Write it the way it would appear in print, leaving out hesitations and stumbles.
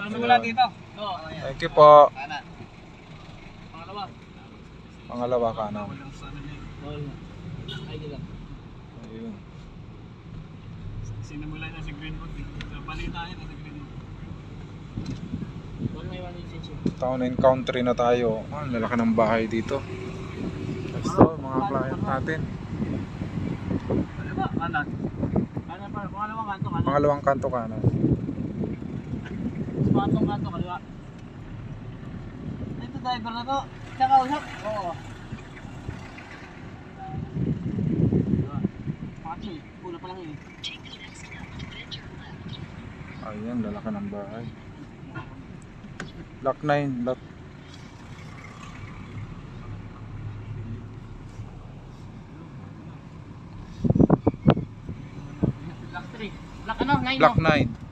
Simula dito. Oo. Thank you po. Kanan. Pangalawa. Pangalawa kanan. Ay, dito. Ayun. Sinimula niya sa Greenwood. Balita niya sa Greenwood. Wala may one inch. Town and country na tayo. Ang lalaki ng bahay dito. Ito, mga client natin. Ano ba? Kanan. Kanan pa. Pangalawang kanto kanan. Pangalawang kanto kanan. Pangalawang kanto kaliwa. Ito driver na to. Siya kausap? Oo. Pachi, pula pa lang yun. Ayan, lalaki ng bahay. Block 9, lot. Block 3. Block ano? 9 Block 9.